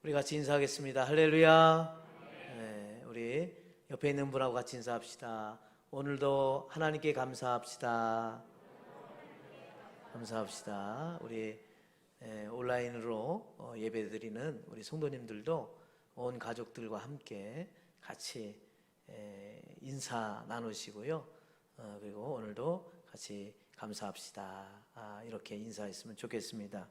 우리 같이 인사하겠습니다. 할렐루야. 네, 우리 옆에 있는 분하고 같이 인사합시다. 오늘도 하나님께 감사합시다. 감사합시다. 우리 온라인으로 예배드리는 우리 성도님들도 온 가족들과 함께 같이 인사 나누시고요. 그리고 오늘도 같이 감사합시다. 이렇게 인사했으면 좋겠습니다.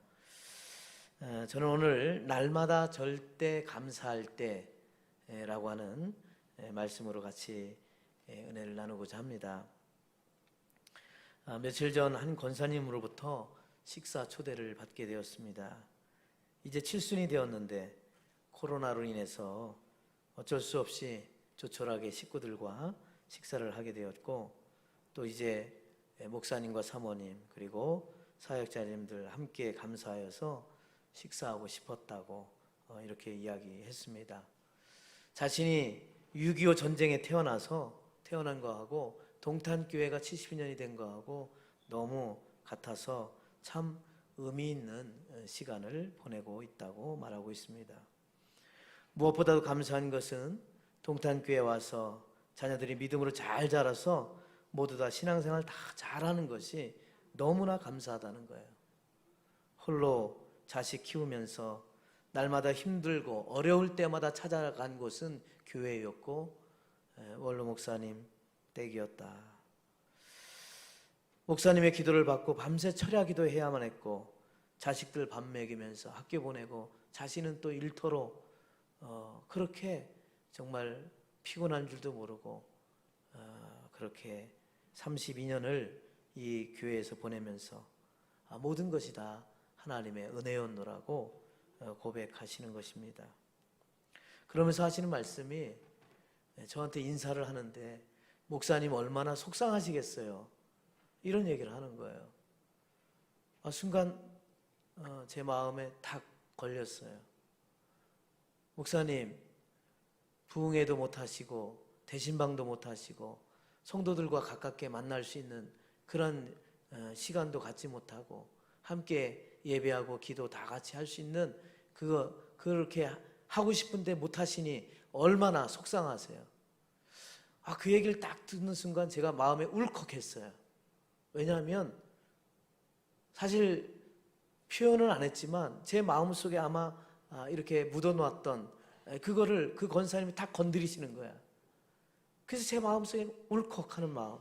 저는 오늘 날마다 절대 감사할 때라고 하는 말씀으로 같이 은혜를 나누고자 합니다. 며칠 전 한 권사님으로부터 식사 초대를 받게 되었습니다. 이제 칠순이 되었는데 코로나로 인해서 어쩔 수 없이 조촐하게 식구들과 식사를 하게 되었고, 또 이제 목사님과 사모님 그리고 사역자님들 함께 감사하여서 식사하고 싶었다고 이렇게 이야기했습니다. 자신이 6.25 전쟁에 태어난 거하고 동탄교회가 70년이 된 거하고 너무 같아서 참 의미 있는 시간을 보내고 있다고 말하고 있습니다. 무엇보다도 감사한 것은 동탄교회에 와서 자녀들이 믿음으로 잘 자라서 모두 다 신앙생활 다 잘하는 것이 너무나 감사하다는 거예요. 홀로 자식 키우면서 날마다 힘들고 어려울 때마다 찾아간 곳은 교회였고 원로 목사님 댁이었다. 목사님의 기도를 받고 밤새 철야 기도해야만 했고, 자식들 밥 먹이면서 학교 보내고 자신은 또 일터로 그렇게 정말 피곤한 줄도 모르고 그렇게 32년을 이 교회에서 보내면서 모든 것이 다 하나님의 은혜였노라고 고백하시는 것입니다. 그러면서 하시는 말씀이 저한테 인사를 하는데 목사님 얼마나 속상하시겠어요, 이런 얘기를 하는 거예요. 순간 제 마음에 탁 걸렸어요. 목사님 부흥회도 못하시고 대신방도 못하시고 성도들과 가깝게 만날 수 있는 그런 시간도 갖지 못하고 함께 예배하고 기도 다 같이 할 수 있는 그렇게 하고 싶은데 못하시니 얼마나 속상하세요. 그 얘기를 딱 듣는 순간 제가 마음에 울컥했어요. 왜냐하면 사실 표현은 안 했지만 제 마음속에 아마 이렇게 묻어놓았던 그거를 그 권사님이 딱 건드리시는 거야. 그래서 제 마음속에 울컥하는 마음.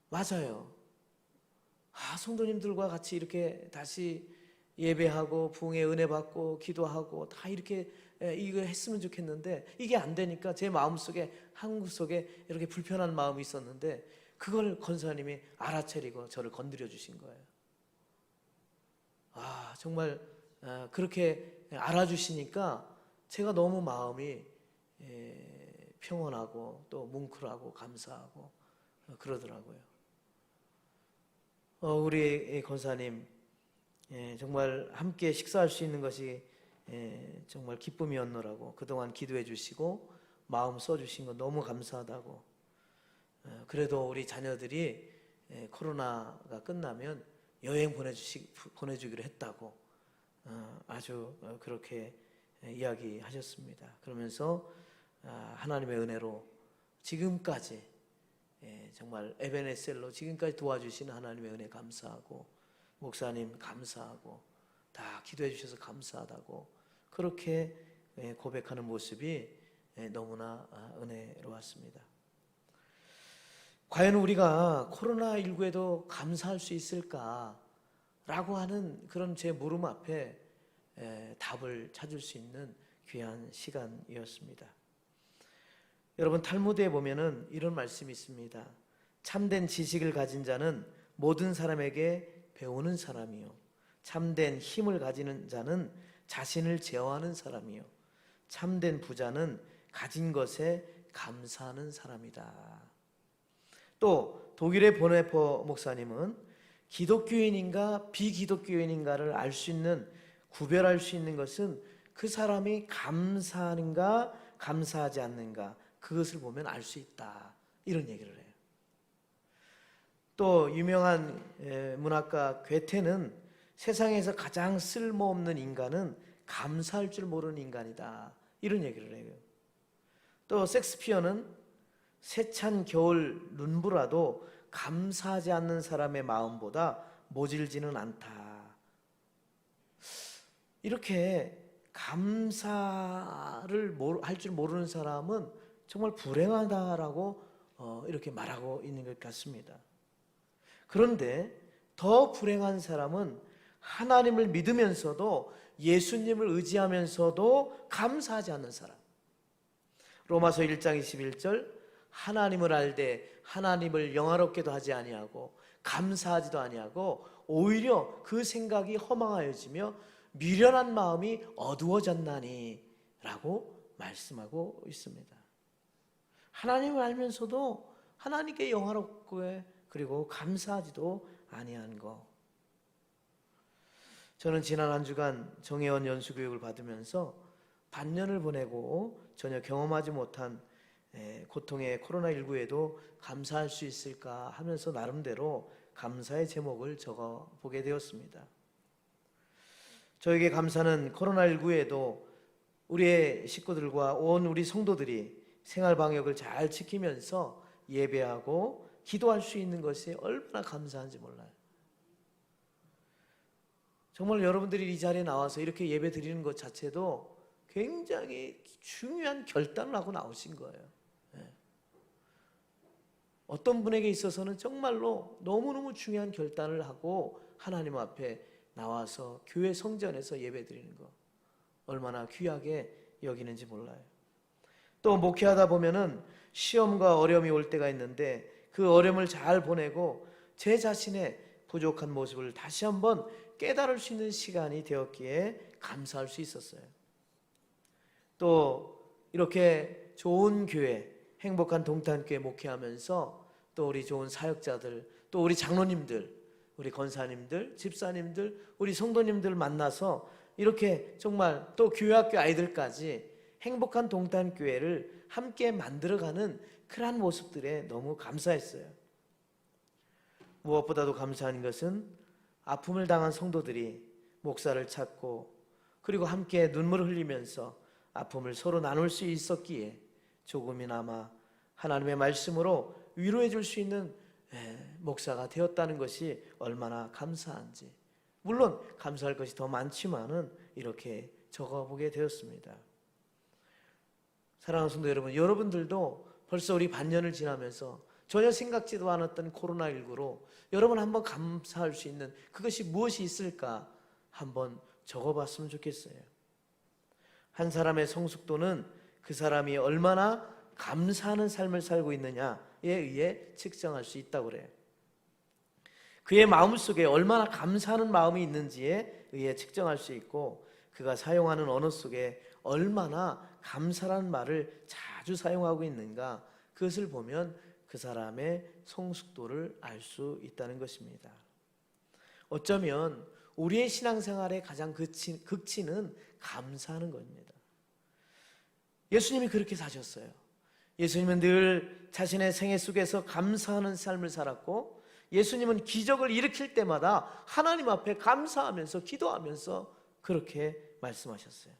맞아요. 성도님들과 같이 이렇게 다시 예배하고 부흥의 은혜 받고 기도하고 다 이렇게 이거 했으면 좋겠는데 이게 안 되니까 제 마음속에 한국 속에 이렇게 불편한 마음이 있었는데 그걸 권사님이 알아차리고 저를 건드려 주신 거예요. 정말 그렇게 알아주시니까 제가 너무 마음이 평온하고 또 뭉클하고 감사하고 그러더라고요. 우리 권사님 정말 함께 식사할 수 있는 것이 정말 기쁨이었노라고 그동안 기도해 주시고 마음 써주신 거 너무 감사하다고. 그래도 우리 자녀들이 코로나가 끝나면 여행 보내주기로 했다고 아주 그렇게 이야기하셨습니다. 그러면서 하나님의 은혜로 지금까지 정말 에베네셀로 지금까지 도와주시는 하나님의 은혜 감사하고 목사님 감사하고 다 기도해 주셔서 감사하다고 그렇게 고백하는 모습이 너무나 은혜로웠습니다. 과연 우리가 코로나19에도 감사할 수 있을까라고 하는 그런 제 물음 앞에 답을 찾을 수 있는 귀한 시간이었습니다. 여러분, 탈무드에 보면은 이런 말씀이 있습니다. 참된 지식을 가진 자는 모든 사람에게 배우는 사람이요, 참된 힘을 가지는 자는 자신을 제어하는 사람이요, 참된 부자는 가진 것에 감사하는 사람이다. 또 독일의 보네퍼 목사님은 기독교인인가 비기독교인인가를 알 수 있는, 구별할 수 있는 것은 그 사람이 감사하는가 감사하지 않는가, 그것을 보면 알 수 있다, 이런 얘기를 해요. 또 유명한 문학가 괴테는 세상에서 가장 쓸모없는 인간은 감사할 줄 모르는 인간이다. 이런 얘기를 해요. 또 섹스피어는 세찬 겨울 눈보라도 감사하지 않는 사람의 마음보다 모질지는 않다. 이렇게 감사를 할 줄 모르는 사람은 정말 불행하다라고 이렇게 말하고 있는 것 같습니다. 그런데 더 불행한 사람은 하나님을 믿으면서도 예수님을 의지하면서도 감사하지 않는 사람. 로마서 1장 21절 하나님을 알되 하나님을 영화롭게도 하지 아니하고 감사하지도 아니하고 오히려 그 생각이 허망하여지며 미련한 마음이 어두워졌나니 라고 말씀하고 있습니다. 하나님을 알면서도 하나님께 영화롭게 그리고 감사하지도 아니한 거. 저는 지난 한 주간 정혜원 연수교육을 받으면서 반년을 보내고 전혀 경험하지 못한 고통의 코로나19에도 감사할 수 있을까 하면서 나름대로 감사의 제목을 적어보게 되었습니다. 저에게 감사는 코로나19에도 우리의 식구들과 온 우리 성도들이 생활 방역을 잘 지키면서 예배하고 기도할 수 있는 것이 얼마나 감사한지 몰라요. 정말 여러분들이 이 자리에 나와서 이렇게 예배 드리는 것 자체도 굉장히 중요한 결단을 하고 나오신 거예요. 어떤 분에게 있어서는 정말로 너무너무 중요한 결단을 하고 하나님 앞에 나와서 교회 성전에서 예배 드리는 거 얼마나 귀하게 여기는지 몰라요. 또 목회하다 보면은 시험과 어려움이 올 때가 있는데 그 어려움을 잘 보내고 제 자신의 부족한 모습을 다시 한번 깨달을 수 있는 시간이 되었기에 감사할 수 있었어요. 또 이렇게 좋은 교회, 행복한 동탄교회 목회하면서 또 우리 좋은 사역자들, 또 우리 장로님들, 우리 권사님들, 집사님들, 우리 성도님들 만나서 이렇게 정말 또 교회학교 아이들까지 행복한 동탄교회를 함께 만들어가는 그러한 모습들에 너무 감사했어요. 무엇보다도 감사한 것은 아픔을 당한 성도들이 목사를 찾고 그리고 함께 눈물을 흘리면서 아픔을 서로 나눌 수 있었기에 조금이나마 하나님의 말씀으로 위로해 줄 수 있는 목사가 되었다는 것이 얼마나 감사한지. 물론 감사할 것이 더 많지만은 이렇게 적어보게 되었습니다. 사랑하는 성도 여러분, 여러분들도 벌써 우리 반년을 지나면서 전혀 생각지도 않았던 코로나19로 여러분 한번 감사할 수 있는 그것이 무엇이 있을까 한번 적어봤으면 좋겠어요. 한 사람의 성숙도는 그 사람이 얼마나 감사하는 삶을 살고 있느냐에 의해 측정할 수 있다고 그래요. 그의 마음속에 얼마나 감사하는 마음이 있는지에 의해 측정할 수 있고 그가 사용하는 언어 속에 얼마나 감사라는 말을 자주 사용하고 있는가 그것을 보면 그 사람의 성숙도를 알 수 있다는 것입니다. 어쩌면 우리의 신앙생활의 가장 극치는 감사하는 겁니다. 예수님이 그렇게 사셨어요. 예수님은 늘 자신의 생애 속에서 감사하는 삶을 살았고 예수님은 기적을 일으킬 때마다 하나님 앞에 감사하면서 기도하면서 그렇게 말씀하셨어요.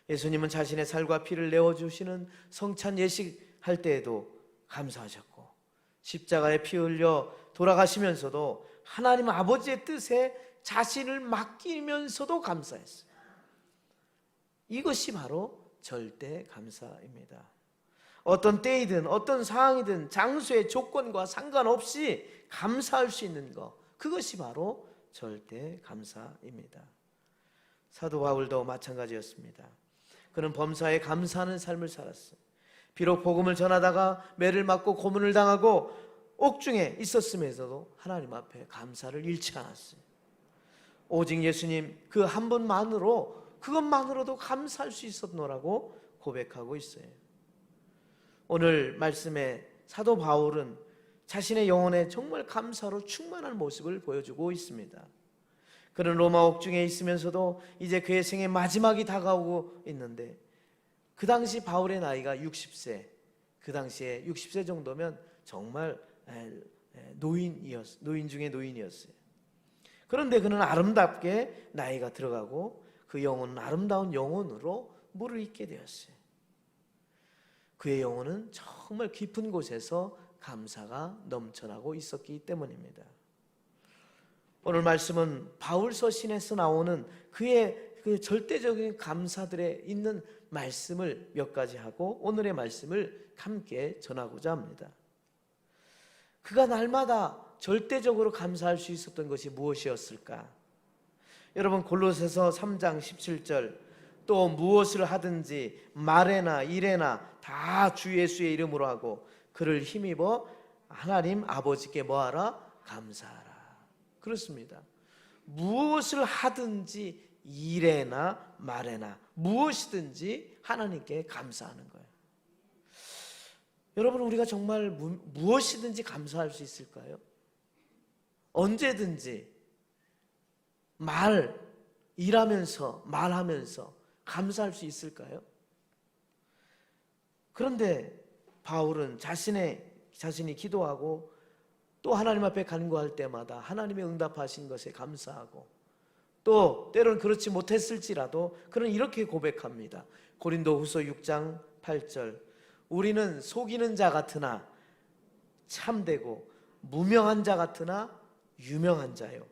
예수님은 자신의 살과 피를 내어주시는 성찬 예식할 때에도 감사하셨고 십자가에 피 흘려 돌아가시면서도 하나님 아버지의 뜻에 자신을 맡기면서도 감사했어요. 이것이 바로 절대 감사입니다. 어떤 때이든 어떤 상황이든 장소의 조건과 상관없이 감사할 수 있는 것, 그것이 바로 절대 감사입니다. 사도 바울도 마찬가지였습니다. 그는 범사에 감사하는 삶을 살았어요. 비록 복음을 전하다가 매를 맞고 고문을 당하고 옥중에 있었음에도 하나님 앞에 감사를 잃지 않았어요. 오직 예수님 그 한 분만으로 그것만으로도 감사할 수 있었노라고 고백하고 있어요. 오늘 말씀에 사도 바울은 자신의 영혼에 정말 감사로 충만한 모습을 보여주고 있습니다. 그는 로마 옥중에 있으면서도 이제 그의 생의 마지막이 다가오고 있는데 그 당시 바울의 나이가 60세, 그 당시에 60세 정도면 정말 노인 중에 노인이었어요. 그런데 그는 아름답게 나이가 들어가고 그 그 영혼은 아름다운 영혼으로 물을 잇게 되었어요. 그의 영혼은 정말 깊은 곳에서 감사가 넘쳐나고 있었기 때문입니다. 오늘 말씀은 바울 서신에서 나오는 그의 그 절대적인 감사들에 있는 말씀을 몇 가지 하고 오늘의 말씀을 함께 전하고자 합니다. 그가 날마다 절대적으로 감사할 수 있었던 것이 무엇이었을까? 여러분, 골로새서 3장 17절, 또 무엇을 하든지 말에나 일에나 다 주 예수의 이름으로 하고 그를 힘입어 하나님 아버지께 뭐하라? 감사하라. 그렇습니다. 무엇을 하든지 일에나 말에나 무엇이든지 하나님께 감사하는 거예요. 여러분, 우리가 정말 무엇이든지 감사할 수 있을까요? 언제든지 일하면서 말하면서 감사할 수 있을까요? 그런데 바울은 자신이 기도하고 또 하나님 앞에 간구할 때마다 하나님의 응답하신 것에 감사하고 또 때로는 그렇지 못했을지라도 그는 이렇게 고백합니다. 고린도후서 6장 8절, 우리는 속이는 자 같으나 참되고 무명한 자 같으나 유명한 자요,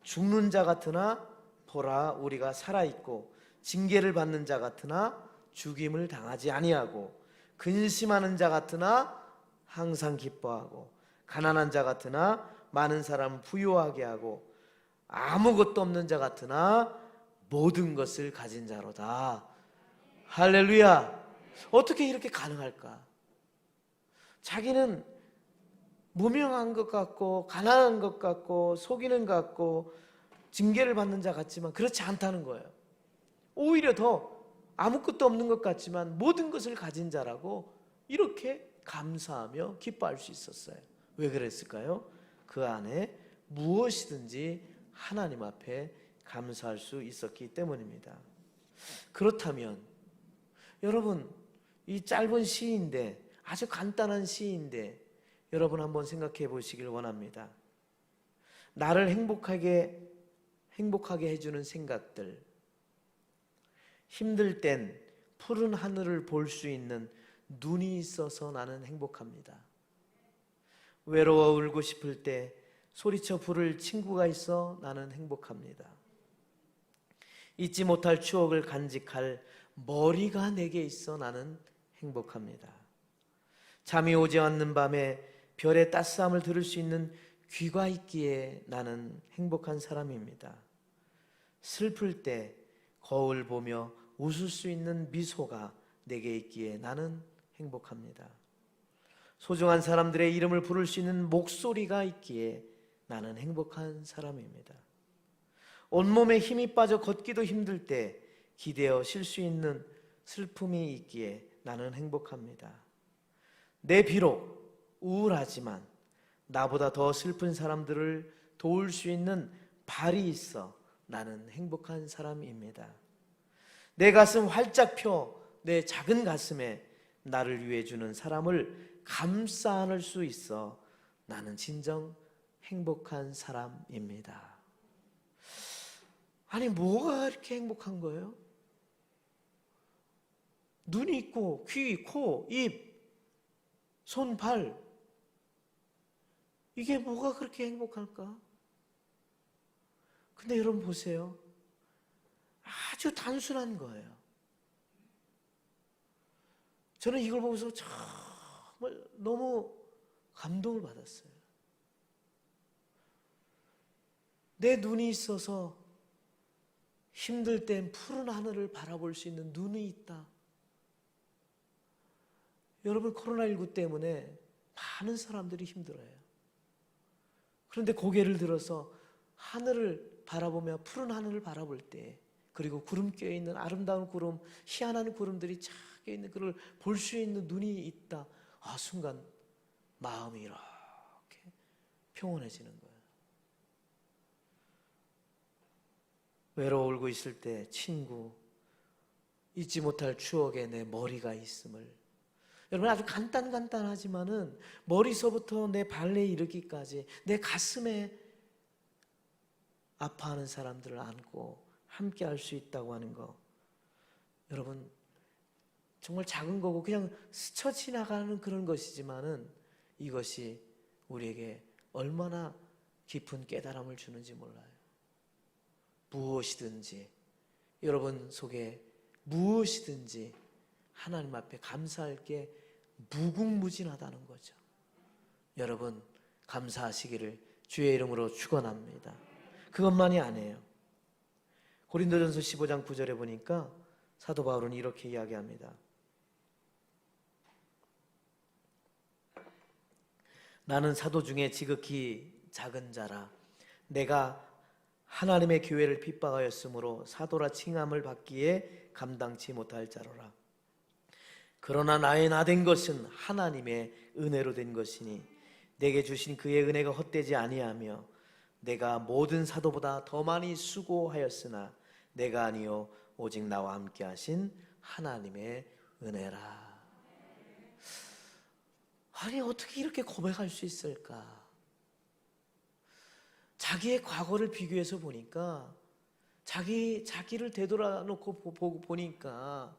죽는 자 같으나 보라 우리가 살아있고 징계를 받는 자 같으나 죽임을 당하지 아니하고 근심하는 자 같으나 항상 기뻐하고 가난한 자 같으나 많은 사람 부유하게 하고 아무것도 없는 자 같으나 모든 것을 가진 자로다. 할렐루야. 어떻게 이렇게 가능할까? 자기는 무명한 것 같고 가난한 것 같고 속이는 것 같고 징계를 받는 자 같지만 그렇지 않다는 거예요. 오히려 더 아무것도 없는 것 같지만 모든 것을 가진 자라고 이렇게 감사하며 기뻐할 수 있었어요. 왜 그랬을까요? 그 안에 무엇이든지 하나님 앞에 감사할 수 있었기 때문입니다. 그렇다면 여러분, 이 짧은 시인데, 아주 간단한 시인데 여러분 한번 생각해 보시길 원합니다. 나를 행복하게 해주는 생각들, 힘들 땐 푸른 하늘을 볼 수 있는 눈이 있어서 나는 행복합니다. 외로워 울고 싶을 때 소리쳐 부를 친구가 있어 나는 행복합니다. 잊지 못할 추억을 간직할 머리가 내게 있어 나는 행복합니다. 잠이 오지 않는 밤에 별의 따스함을 들을 수 있는 귀가 있기에 나는 행복한 사람입니다. 슬플 때 거울 보며 웃을 수 있는 미소가 내게 있기에 나는 행복합니다. 소중한 사람들의 이름을 부를 수 있는 목소리가 있기에 나는 행복한 사람입니다. 온몸에 힘이 빠져 걷기도 힘들 때 기대어 쉴 수 있는 슬픔이 있기에 나는 행복합니다. 내 비록 우울하지만 나보다 더 슬픈 사람들을 도울 수 있는 발이 있어 나는 행복한 사람입니다. 내 가슴 활짝 펴 내 작은 가슴에 나를 위해 주는 사람을 감싸 안을 수 있어 나는 진정 행복한 사람입니다. 아니, 뭐가 이렇게 행복한 거예요? 눈이 있고 귀, 코, 입, 손, 발, 이게 뭐가 그렇게 행복할까? 근데 여러분 보세요. 아주 단순한 거예요. 저는 이걸 보면서 정말 너무 감동을 받았어요. 내 눈이 있어서 힘들 땐 푸른 하늘을 바라볼 수 있는 눈이 있다. 여러분, 코로나19 때문에 많은 사람들이 힘들어요. 그런데 고개를 들어서 하늘을 바라보며 푸른 하늘을 바라볼 때, 그리고 구름 껴있는 아름다운 구름, 희한한 구름들이 쫙 껴있는 그걸 볼 수 있는 눈이 있다. 순간 마음이 이렇게 평온해지는 거예요. 외로워 울고 있을 때 친구, 잊지 못할 추억에 내 머리가 있음을. 여러분, 아주 간단하지만은 머리서부터 내 발에 이르기까지 내 가슴에 아파하는 사람들을 안고 함께 할 수 있다고 하는 거, 여러분 정말 작은 거고 그냥 스쳐 지나가는 그런 것이지만은 이것이 우리에게 얼마나 깊은 깨달음을 주는지 몰라요. 무엇이든지, 여러분 속에 무엇이든지 하나님 앞에 감사할 게 무궁무진하다는 거죠. 여러분 감사하시기를 주의 이름으로 축원합니다. 그것만이 아니에요. 고린도전서 15장 9절에 보니까 사도 바울은 이렇게 이야기합니다. 나는 사도 중에 지극히 작은 자라. 내가 하나님의 교회를 핍박하였으므로 사도라 칭함을 받기에 감당치 못할 자로라. 그러나 나의 나된 것은 하나님의 은혜로 된 것이니 내게 주신 그의 은혜가 헛되지 아니하며 내가 모든 사도보다 더 많이 수고하였으나 내가 아니요 오직 나와 함께 하신 하나님의 은혜라. 아니 어떻게 이렇게 고백할 수 있을까? 자기의 과거를 비교해서 보니까 자기를 되돌아놓고 보니까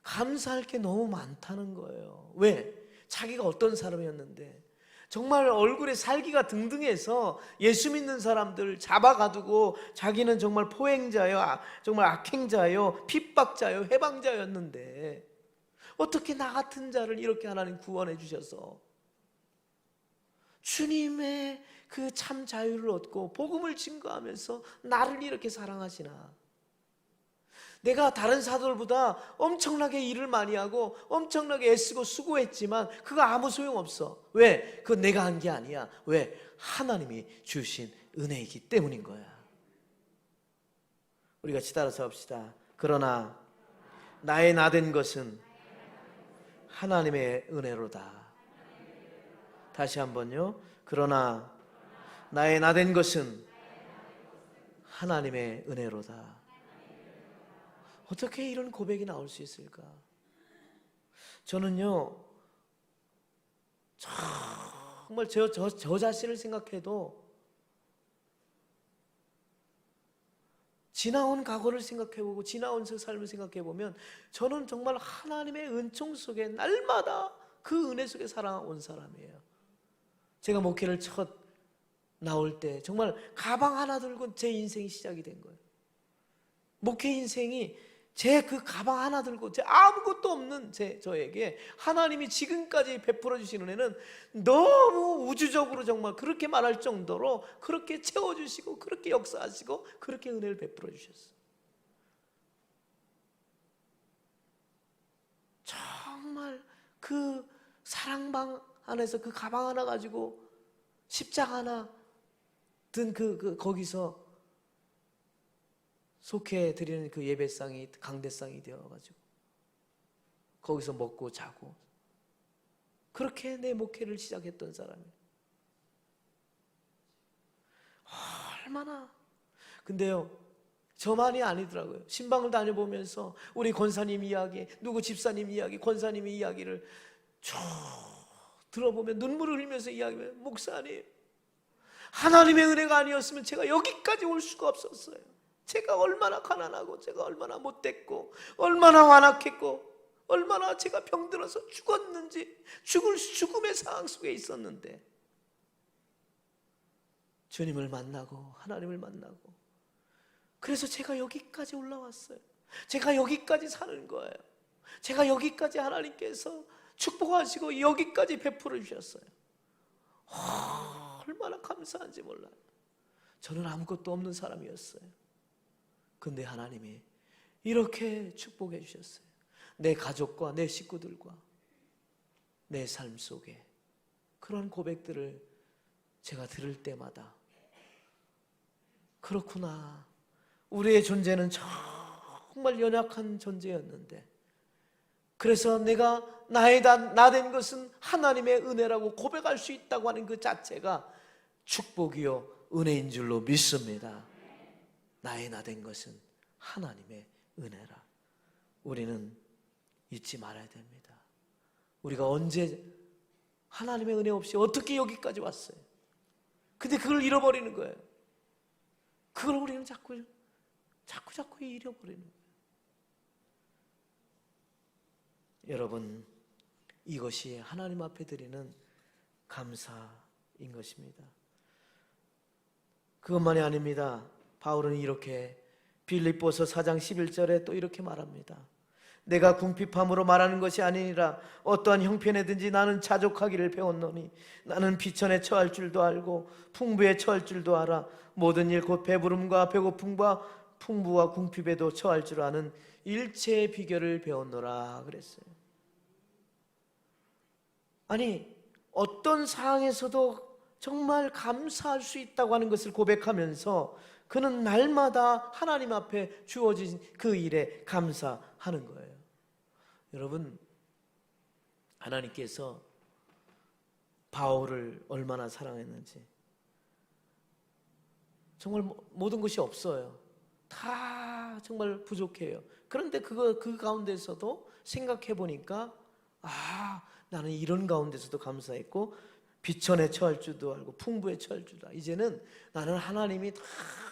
감사할 게 너무 많다는 거예요. 왜? 자기가 어떤 사람이었는데 정말 얼굴에 살기가 등등해서 예수 믿는 사람들 잡아가두고 자기는 정말 포행자요, 정말 악행자요, 핍박자요, 해방자였는데 어떻게 나 같은 자를 이렇게 하나님 구원해 주셔서 주님의 그 참 자유를 얻고 복음을 증거하면서 나를 이렇게 사랑하시나? 내가 다른 사도들보다 엄청나게 일을 많이 하고 엄청나게 애쓰고 수고했지만 그거 아무 소용없어. 왜? 그건 내가 한 게 아니야. 왜? 하나님이 주신 은혜이기 때문인 거야. 우리 같이 따라서 합시다. 그러나 나의 나된 것은 하나님의 은혜로다. 다시 한번요. 그러나 나의 나된 것은 하나님의 은혜로다. 어떻게 이런 고백이 나올 수 있을까? 저는요 정말 저 자신을 생각해도, 지나온 과거를 생각해보고 지나온 제 삶을 생각해보면 저는 정말 하나님의 은총 속에 날마다 그 은혜 속에 살아온 사람이에요. 제가 목회를 첫 나올 때 정말 가방 하나 들고 제 인생이 시작이 된 거예요. 목회 인생이 제 그 가방 하나 들고 제 아무것도 없는 저에게 하나님이 지금까지 베풀어 주신 은혜는 너무 우주적으로 정말 그렇게 말할 정도로 그렇게 채워주시고 그렇게 역사하시고 그렇게 은혜를 베풀어 주셨어요. 정말 그 사랑방 안에서 그 가방 하나 가지고 십자가 하나 든 거기서 속해 드리는 그 예배상이 강대상이 되어가지고 거기서 먹고 자고 그렇게 내 목회를 시작했던 사람이에요. 얼마나. 근데요 저만이 아니더라고요. 신방을 다녀보면서 우리 권사님 이야기, 누구 집사님 이야기, 권사님의 이야기를 쭉 들어보면 눈물을 흘리면서 이야기해요. 목사님, 하나님의 은혜가 아니었으면 제가 여기까지 올 수가 없었어요. 제가 얼마나 가난하고 제가 얼마나 못됐고 얼마나 완악했고 얼마나 제가 병들어서 죽었는지, 죽음의 상황 속에 있었는데 주님을 만나고 하나님을 만나고 그래서 제가 여기까지 올라왔어요. 제가 여기까지 사는 거예요. 제가 여기까지 하나님께서 축복하시고 여기까지 베풀어 주셨어요. 얼마나 감사한지 몰라요. 저는 아무것도 없는 사람이었어요. 근데 하나님이 이렇게 축복해 주셨어요. 내 가족과 내 식구들과 내 삶 속에 그런 고백들을 제가 들을 때마다 그렇구나, 우리의 존재는 정말 연약한 존재였는데 그래서 내가 나된 것은 하나님의 은혜라고 고백할 수 있다고 하는 그 자체가 축복이요 은혜인 줄로 믿습니다. 나의 나된 것은 하나님의 은혜라. 우리는 잊지 말아야 됩니다. 우리가 언제 하나님의 은혜 없이 어떻게 여기까지 왔어요? 근데 그걸 잃어버리는 거예요. 그걸 우리는 자꾸 자꾸 잃어버리는 거예요. 여러분, 이것이 하나님 앞에 드리는 감사인 것입니다. 그것만이 아닙니다. 바울은 이렇게 빌립보서 4장 11절에 또 이렇게 말합니다. 내가 궁핍함으로 말하는 것이 아니니라. 어떠한 형편에든지 나는 자족하기를 배웠노니 나는 비천에 처할 줄도 알고 풍부에 처할 줄도 알아. 모든 일 곧 배부름과 배고픔과 풍부와 궁핍에도 처할 줄 아는 일체의 비결을 배웠노라 그랬어요. 아니, 어떤 상황에서도 정말 감사할 수 있다고 하는 것을 고백하면서 그는 날마다 하나님 앞에 주어진 그 일에 감사하는 거예요. 여러분, 하나님께서 바울을 얼마나 사랑했는지, 정말 모든 것이 없어요. 다 정말 부족해요. 그런데 그 가운데서도 생각해 보니까 나는 이런 가운데서도 감사했고 비천에 처할 줄도 알고 풍부에 처할 줄도 알고, 이제는 나는 하나님이 다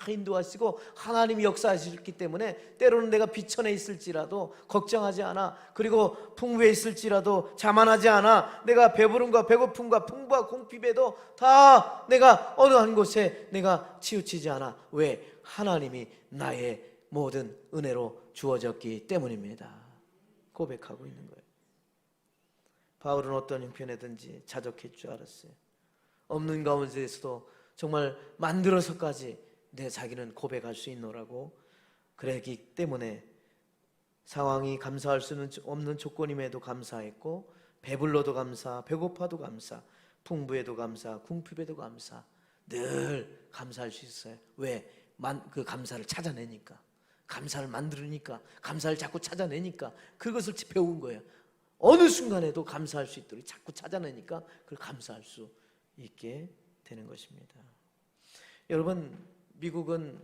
인도하시고 하나님이 역사하셨기 때문에 때로는 내가 비천에 있을지라도 걱정하지 않아. 그리고 풍부에 있을지라도 자만하지 않아. 내가 배부름과 배고픔과 풍부와 궁핍에도 다 내가 어느 한 곳에 내가 치우치지 않아. 왜? 하나님이 나의 모든 은혜로 주어졌기 때문입니다. 고백하고 있는 거예요. 바울은 어떤 형편에든지 자족할 줄 알았어요. 없는 가운데에서도 정말 만들어서까지 자기는 고백할 수 있노라고. 그랬기 때문에 상황이 감사할 수는 없는 조건임에도 감사했고, 배불러도 감사, 배고파도 감사, 풍부에도 감사, 궁핍에도 감사, 늘 감사할 수 있어요. 왜? 그 감사를 찾아내니까, 감사를 만들으니까, 감사를 자꾸 찾아내니까 그것을 배운 거예요. 어느 순간에도 감사할 수 있도록 자꾸 찾아내니까 그걸 감사할 수 있게 되는 것입니다. 여러분, 미국은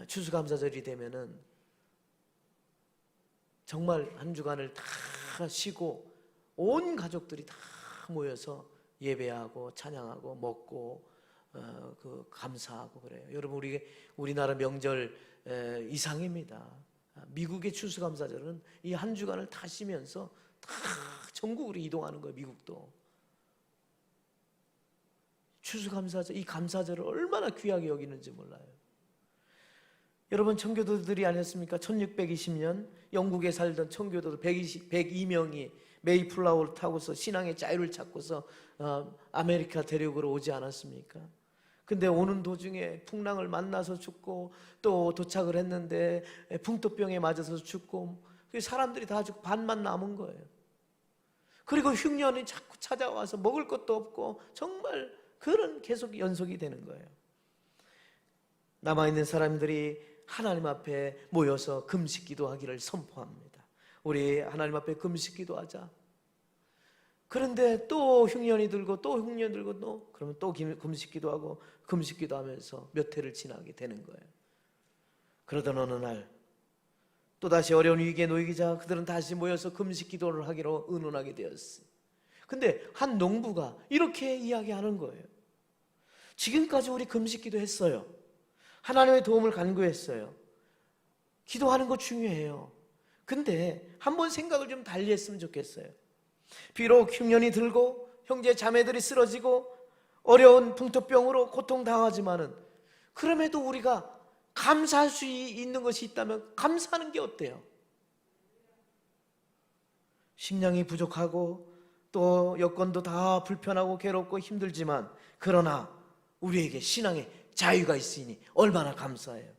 추수감사절이 되면은 정말 한 주간을 다 쉬고 온 가족들이 다 모여서 예배하고 찬양하고 먹고 감사하고 그래요. 여러분, 우리나라 명절 이상입니다. 미국의 추수감사절은 이 한 주간을 다 쉬면서 다 전국으로 이동하는 거예요. 미국도 추수감사절, 이 감사절을 얼마나 귀하게 여기는지 몰라요. 여러분, 청교도들이 아니었습니까? 1620년 영국에 살던 청교도들 102명이 메이플라워를 타고서 신앙의 자유를 찾고서 아메리카 대륙으로 오지 않았습니까? 근데 오는 도중에 풍랑을 만나서 죽고, 또 도착을 했는데 풍토병에 맞아서 죽고, 사람들이 다 죽고 반만 남은 거예요. 그리고 흉년이 자꾸 찾아와서 먹을 것도 없고, 정말 그런 계속 연속이 되는 거예요. 남아있는 사람들이 하나님 앞에 모여서 금식 기도하기를 선포합니다. 우리 하나님 앞에 금식 기도하자. 그런데 또 흉년이 들고 또 흉년 들고 또 그러면 또 금식 기도하고 금식 기도하면서 몇 해를 지나게 되는 거예요. 그러던 어느 날 또다시 어려운 위기에 놓이자 그들은 다시 모여서 금식 기도를 하기로 의논하게 되었어요. 근데 한 농부가 이렇게 이야기하는 거예요. 지금까지 우리 금식 기도했어요. 하나님의 도움을 간구했어요. 기도하는 거 중요해요. 근데 한번 생각을 좀 달리 했으면 좋겠어요. 비록 흉년이 들고 형제 자매들이 쓰러지고 어려운 풍토병으로 고통당하지만은, 그럼에도 우리가 감사할 수 있는 것이 있다면 감사하는 게 어때요? 식량이 부족하고 또 여건도 다 불편하고 괴롭고 힘들지만, 그러나 우리에게 신앙의 자유가 있으니 얼마나 감사해요.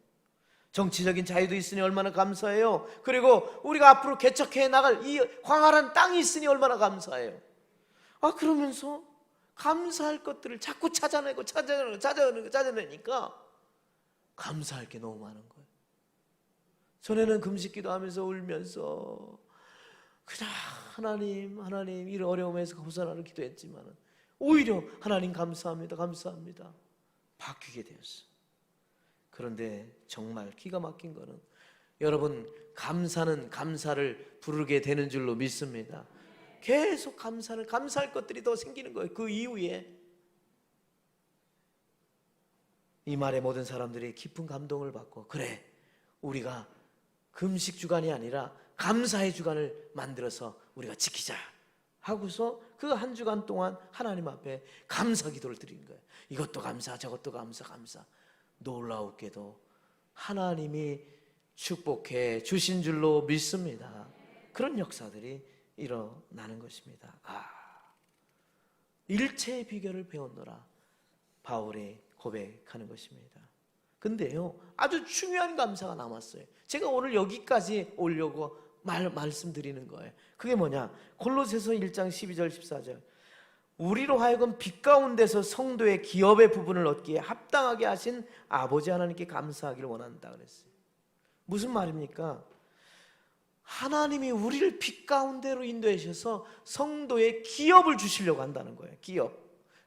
정치적인 자유도 있으니 얼마나 감사해요. 그리고 우리가 앞으로 개척해 나갈 이 광활한 땅이 있으니 얼마나 감사해요. 그러면서 감사할 것들을 자꾸 찾아내니까 감사할 게 너무 많은 거예요. 전에는 금식 기도하면서 울면서 그냥 하나님 이런 어려움에서 벗어나는 기도했지만, 오히려 하나님 감사합니다 바뀌게 되었어요. 그런데 정말 기가 막힌 거는, 여러분, 감사는 감사를 부르게 되는 줄로 믿습니다. 계속 감사할 것들이 더 생기는 거예요. 그 이후에 이 말에 모든 사람들이 깊은 감동을 받고, 그래, 우리가 금식 주간이 아니라 감사의 주간을 만들어서 우리가 지키자 하고서 그 한 주간 동안 하나님 앞에 감사 기도를 드리는 거예요. 이것도 감사, 저것도 감사, 감사. 놀라웠게도 하나님이 축복해 주신 줄로 믿습니다. 그런 역사들이 일어나는 것입니다. 일체의 비결을 배웠노라, 바울이 고백하는 것입니다. 근데요, 아주 중요한 감사가 남았어요. 제가 오늘 여기까지 오려고 말씀드리는 거예요. 그게 뭐냐? 골로새서 1장 12절 14절. 우리로 하여금 빛 가운데서 성도의 기업의 부분을 얻기에 합당하게 하신 아버지 하나님께 감사하기를 원한다 그랬어요. 무슨 말입니까? 하나님이 우리를 빛 가운데로 인도하셔서 성도의 기업을 주시려고 한다는 거예요.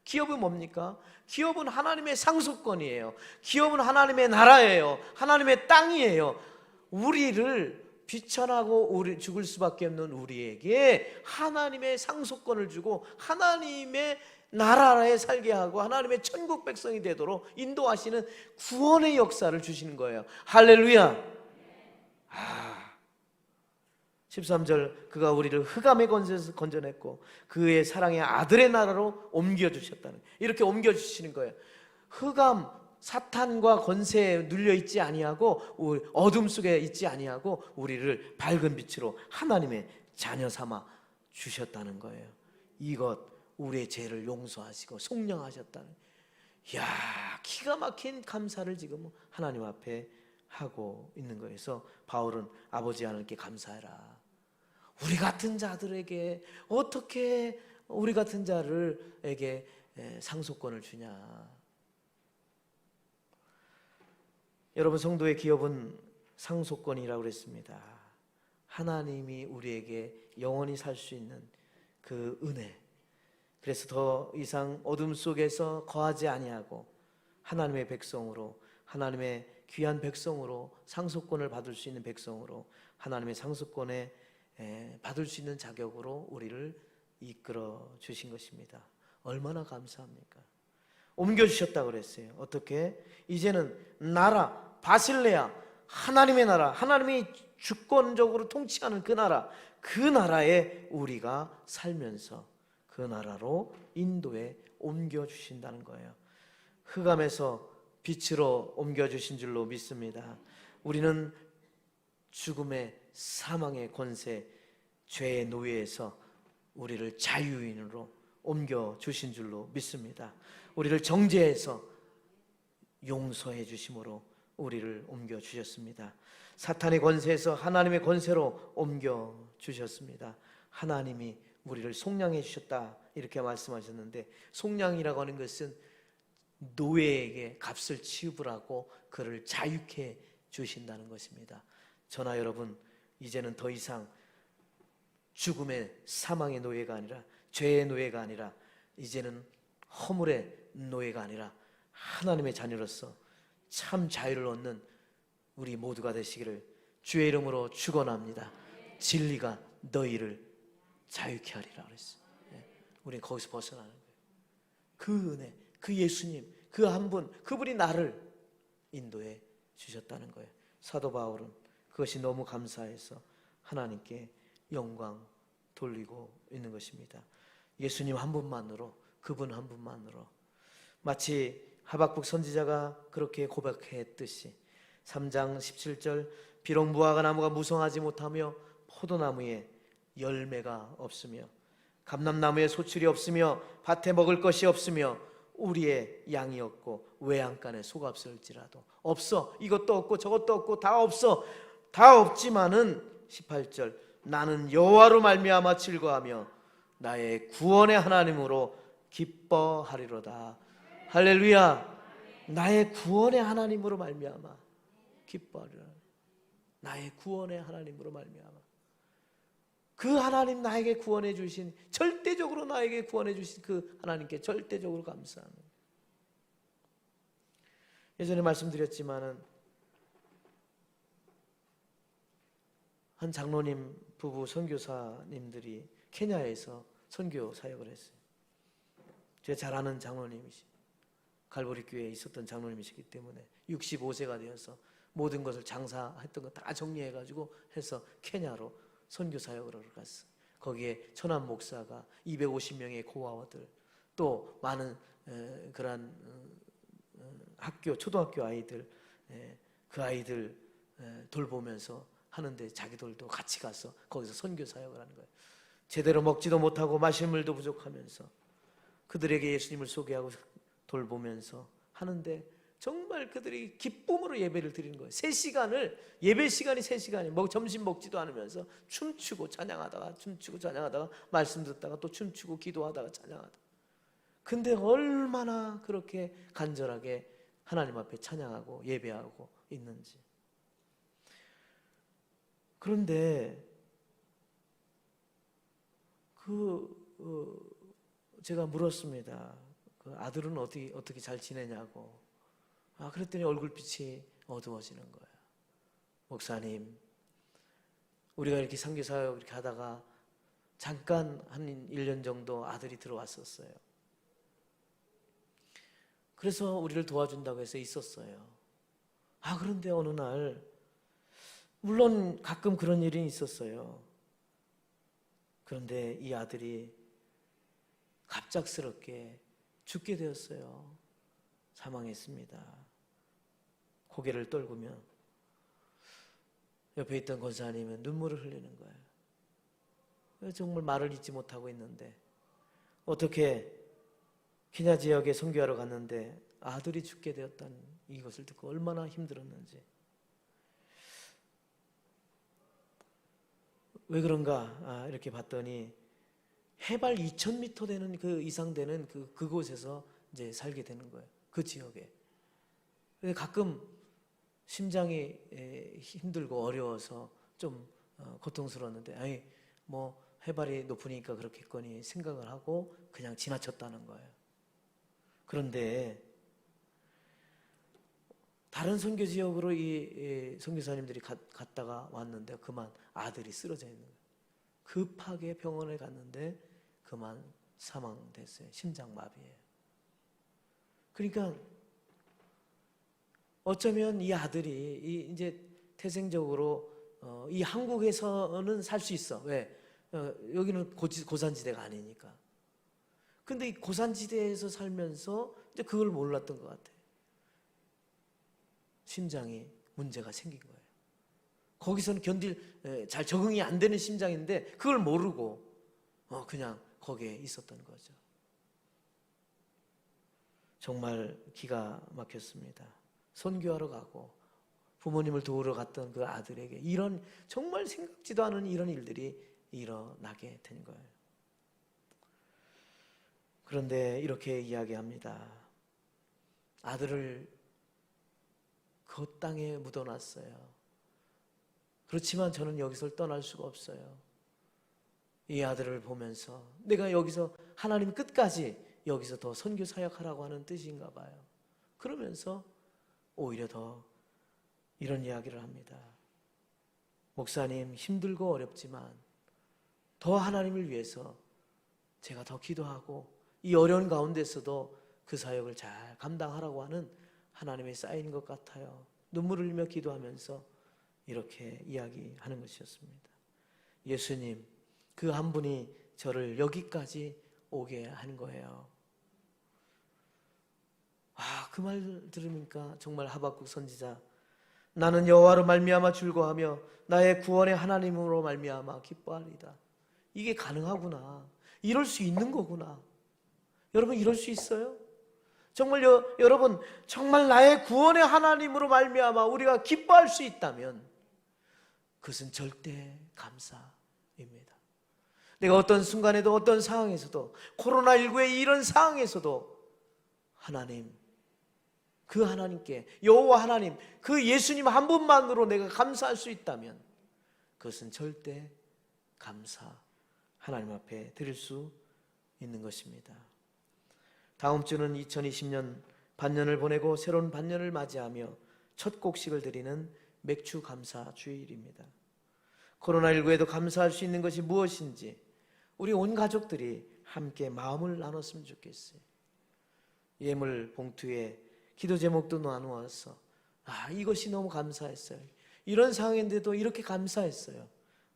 기업은 뭡니까? 기업은 하나님의 상속권이에요. 기업은 하나님의 나라예요. 하나님의 땅이에요. 우리를 비천하고 죽을 수밖에 없는 우리에게 하나님의 상속권을 주고 하나님의 나라에 살게 하고 하나님의 천국 백성이 되도록 인도하시는 구원의 역사를 주시는 거예요. 할렐루야. 13절, 그가 우리를 흑암의 권세에서 건져냈고 그의 사랑의 아들의 나라로 옮겨주셨다는, 이렇게 옮겨주시는 거예요. 흑암, 사탄과 권세에 눌려있지 아니하고 어둠 속에 있지 아니하고 우리를 밝은 빛으로 하나님의 자녀 삼아 주셨다는 거예요. 이것, 우리의 죄를 용서하시고 속량하셨다는, 이야, 기가 막힌 감사를 지금 하나님 앞에 하고 있는 거예요. 그래서 바울은 아버지 하나님께 감사해라. 우리 같은 자들에게 어떻게 우리 같은 자들에게 상속권을 주냐. 여러분, 성도의 기업은 상속권이라고 그랬습니다. 하나님이 우리에게 영원히 살 수 있는 그 은혜. 그래서 더 이상 어둠 속에서 거하지 아니하고 하나님의 백성으로, 하나님의 귀한 백성으로, 상속권을 받을 수 있는 백성으로, 하나님의 상속권에 받을 수 있는 자격으로 우리를 이끌어 주신 것입니다. 얼마나 감사합니까? 옮겨주셨다고 그랬어요. 어떻게? 이제는 나라, 바실레아, 하나님의 나라, 하나님이 주권적으로 통치하는 그 나라, 그 나라에 우리가 살면서 그 나라로 인도에 옮겨주신다는 거예요. 흑암에서 빛으로 옮겨주신 줄로 믿습니다. 우리는 죽음의, 사망의 권세, 죄의 노예에서 우리를 자유인으로 옮겨주신 줄로 믿습니다. 우리를 정죄해서 용서해 주심으로 우리를 옮겨주셨습니다. 사탄의 권세에서 하나님의 권세로 옮겨주셨습니다. 하나님이 우리를 속량해 주셨다, 이렇게 말씀하셨는데, 속량이라고 하는 것은 노예에게 값을 지불하고 그를 자유케 주신다는 것입니다. 저나 여러분, 이제는 더 이상 죽음의, 사망의 노예가 아니라, 죄의 노예가 아니라, 이제는 허물의 노예가 아니라 하나님의 자녀로서 참 자유를 얻는 우리 모두가 되시기를 주의 이름으로 축원합니다. 진리가 너희를 자유케 하리라 그랬어요. 우리는 거기서 벗어나는 거예요. 그 은혜, 그 예수님, 그 한 분, 그분이 나를 인도해 주셨다는 거예요. 사도 바울은 그것이 너무 감사해서 하나님께 영광 돌리고 있는 것입니다. 예수님 한 분만으로, 그분 한 분만으로, 마치 하박국 선지자가 그렇게 고백했듯이 3장 17절, 비록 무화과 나무가 무성하지 못하며 포도나무에 열매가 없으며 감람나무에 소출이 없으며 밭에 먹을 것이 없으며 우리의 양이 없고 외양간에 소가 없을지라도, 없어, 이것도 없고 저것도 없고 다 없어, 다 없지만은 18절, 나는 여호와로 말미암아 즐거하며 나의 구원의 하나님으로 기뻐하리로다. 할렐루야. 나의 구원의 하나님으로 말미암아 기뻐하리라. 나의 구원의 하나님으로 말미암아, 그 하나님, 나에게 구원해 주신, 절대적으로 나에게 구원해 주신 그 하나님께 절대적으로 감사하는. 예전에 말씀드렸지만은 한 장로님 부부 선교사님들이 케냐에서 선교 사역을 했어요. 제가 잘 아는 장로님이시, 갈보리 교회에 있었던 장로님이시기 때문에 65세가 되어서 모든 것을 장사했던 거 다 정리해가지고 해서 케냐로 선교 사역을 하러 갔어. 거기에 천안 목사가 250명의 고아원들 또 많은 그러한 학교 초등학교 아이들 그 아이들 돌보면서 하는데 자기들도 같이 가서 거기서 선교 사역을 하는 거예요. 제대로 먹지도 못하고 마실 물도 부족하면서 그들에게 예수님을 소개하고 돌보면서 하는데 정말 그들이 기쁨으로 예배를 드리는 거예요. 3시간을 예배 시간이 3시간이 점심 먹지도 않으면서 춤추고 찬양하다가 말씀 듣다가 또 춤추고 기도하다가 찬양하다가 근데 얼마나 그렇게 간절하게 하나님 앞에 찬양하고 예배하고 있는지. 그런데 제가 물었습니다. 그 아들은 어떻게 잘 지내냐고. 그랬더니 얼굴빛이 어두워지는 거예요. 목사님, 우리가 이렇게 선교사역 이렇게 하다가 잠깐 한 1년 정도 아들이 들어왔었어요. 그래서 우리를 도와준다고 해서 있었어요. 그런데 어느 날 물론 가끔 그런 일이 있었어요. 그런데 이 아들이 갑작스럽게 죽게 되었어요. 사망했습니다. 고개를 떨구며 옆에 있던 권사님은 눈물을 흘리는 거예요. 정말 말을 잇지 못하고 있는데 어떻게 케냐 지역에 선교하러 갔는데 아들이 죽게 되었다는 이것을 듣고 얼마나 힘들었는지. 왜 그런가 이렇게 봤더니 해발 2,000m 되는 그 이상 되는 그곳에서 이제 살게 되는 거예요. 그 지역에. 가끔 심장이 힘들고 어려워서 좀 고통스러웠는데 해발이 높으니까 그렇겠거니 생각을 하고 그냥 지나쳤다는 거예요. 그런데 다른 선교 지역으로 이 선교사님들이 갔다가 왔는데 그만 아들이 쓰러져 있는 거예요. 급하게 병원에 갔는데 그만 사망됐어요. 심장마비예요. 그러니까 어쩌면 이 아들이 이제 태생적으로 이 한국에서는 살 수 있어. 왜? 여기는 고산지대가 아니니까. 근데 이 고산지대에서 살면서 이제 그걸 몰랐던 것 같아요. 심장이 문제가 생긴 거예요. 거기서는 잘 적응이 안 되는 심장인데 그걸 모르고 그냥 거기에 있었던 거죠. 정말 기가 막혔습니다. 선교하러 가고 부모님을 도우러 갔던 그 아들에게 이런 정말 생각지도 않은 이런 일들이 일어나게 된 거예요. 그런데 이렇게 이야기합니다. 아들을 그 땅에 묻어놨어요. 그렇지만 저는 여기서 떠날 수가 없어요. 이 아들을 보면서 내가 여기서 하나님 끝까지 여기서 더 선교 사역하라고 하는 뜻인가 봐요. 그러면서 오히려 더 이런 이야기를 합니다. 목사님, 힘들고 어렵지만 더 하나님을 위해서 제가 더 기도하고 이 어려운 가운데서도 그 사역을 잘 감당하라고 하는 하나님의 사인인 것 같아요. 눈물을 흘리며 기도하면서 이렇게 이야기하는 것이었습니다. 예수님, 그 한 분이 저를 여기까지 오게 한 거예요. 그 말 들으니까 정말 하박국 선지자, 나는 여호와로 말미암아 즐거워하며 나의 구원의 하나님으로 말미암아 기뻐하리다. 이게 가능하구나. 이럴 수 있는 거구나. 여러분, 이럴 수 있어요? 정말 여러분, 정말 나의 구원의 하나님으로 말미암아 우리가 기뻐할 수 있다면 그것은 절대 감사입니다. 내가 어떤 순간에도 어떤 상황에서도 코로나19의 이런 상황에서도 하나님, 그 하나님께 여호와 하나님, 그 예수님 한 분만으로 내가 감사할 수 있다면 그것은 절대 감사 하나님 앞에 드릴 수 있는 것입니다. 다음 주는 2020년 반년을 보내고 새로운 반년을 맞이하며 첫 곡식을 드리는 맥주 감사 주일입니다. 코로나19에도 감사할 수 있는 것이 무엇인지 우리 온 가족들이 함께 마음을 나눴으면 좋겠어요. 예물 봉투에 기도 제목도 나누어서 이것이 너무 감사했어요. 이런 상황인데도 이렇게 감사했어요.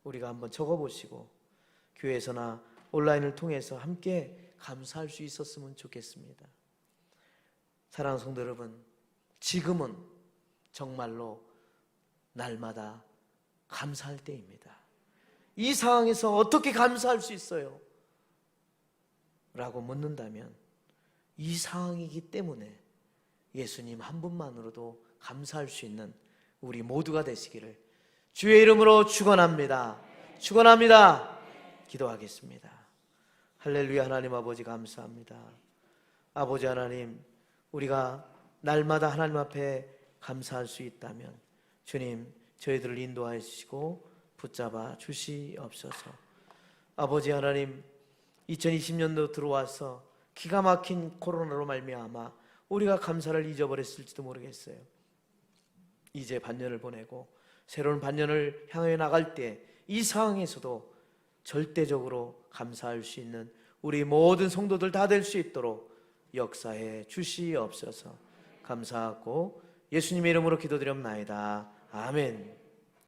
우리가 한번 적어보시고 교회에서나 온라인을 통해서 함께 감사할 수 있었으면 좋겠습니다. 사랑하는 성도 여러분, 지금은 정말로 날마다 감사할 때입니다. 이 상황에서 어떻게 감사할 수 있어요? 라고 묻는다면 이 상황이기 때문에 예수님 한 분만으로도 감사할 수 있는 우리 모두가 되시기를 주의 이름으로 축원합니다. 축원합니다. 기도하겠습니다. 할렐루야. 하나님 아버지 감사합니다. 아버지 하나님, 우리가 날마다 하나님 앞에 감사할 수 있다면 주님 저희들을 인도하여 주시고 붙잡아 주시옵소서. 아버지 하나님, 2020년도 들어와서 기가 막힌 코로나로 말미암아 우리가 감사를 잊어버렸을지도 모르겠어요. 이제 반년을 보내고 새로운 반년을 향해 나갈 때 이 상황에서도 절대적으로 감사할 수 있는 우리 모든 성도들 다 될 수 있도록 역사해 주시옵소서. 감사하고 예수님의 이름으로 기도드렸나이다. 아멘.